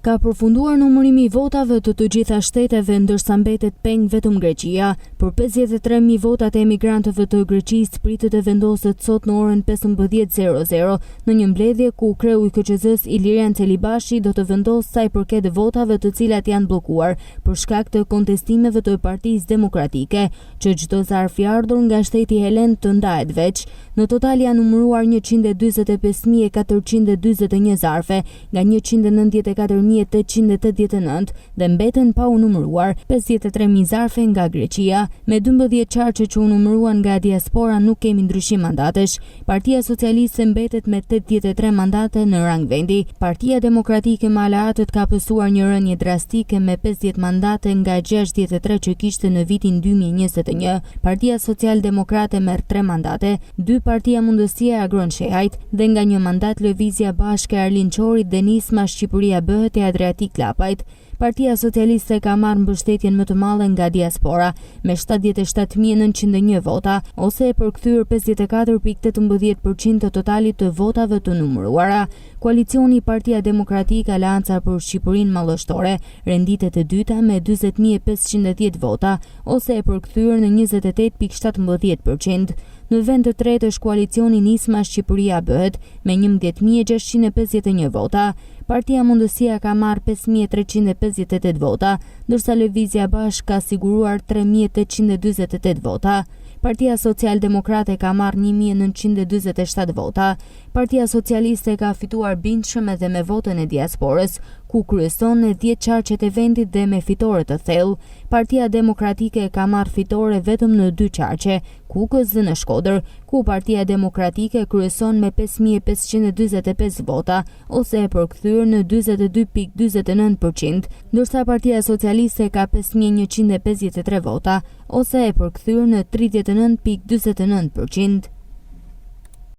Ka përfunduar numërimi I votave të të gjitha shteteve, ndërsa mbetet peng vetëm Greqia. Për 53.000 votat e emigrantëve të Greqisë pritet të vendoset sot në orën 15:00 në një mbledhje ku kreu I KQZ-s Ilirian Celibashi do të vendosë sa I përket votave të cilat janë bllokuar për shkak të kontestimeve të Partisë Demokratike, që çdo zarf I ardhur nga shteti helen të ndahet veç. Në total janë numëruar 145.441 zarfe nga 194.889 dhe mbeten pa u numëruar 53.000 zarfe nga Greqia. Me 12 qarqe që u numëruan nga diaspora nuk kemi ndryshim mandatesh. Partia Socialiste mbetet me 83 mandate në rang vendi. Partia Demokratike me aleatët ka pësuar një rënje drastike me 50 mandate nga 63 që kishte në vitin 2021. Partia Social-Demokrate merr 3 mandate, 2 Partia Mundësia Agron Shehajt dhe nga një mandat Lëvizja Bashke Arlin Qorit dhe Nisma Shqipëria Bëhet e Adriatik Lapajt. Partia Socialiste ka marrë mbështetjen më të madhe nga diaspora me 77.901 vota, ose e përkthyer 54.18% të totalit të votave të numëruara. Koalicioni Partia Demokratike Aleanca për Shqipërinë Mallështore renditet e dyta me 40.510 vota, ose e përkthyer në 28.17%. Në vend të tretë është koalicioni Nisma Shqipëria Bëhet me 11.651 vota. Partia Mundësia ka marrë 5.358 vota, ndërsa Lëvizja Bashk ka siguruar 3.848 vota. Partia Social-Demokrate ka marrë 1.947 vota. Partia Socialiste ka fituar bindshëm edhe me votën e diasporës, ku kryeson në 10 qarqet e vendit dhe me fitore të thellë. Partia Demokratike ka marrë fitore vetëm në 2 qarqe, Kukës dhe në Shkodër, ku Partia Demokratike kryeson me 5.545 vota, ose e përkthyer në 42.49%, ndërsa Partia Socialiste ka 5.153 vota, ose e përkthyer në 39.49%.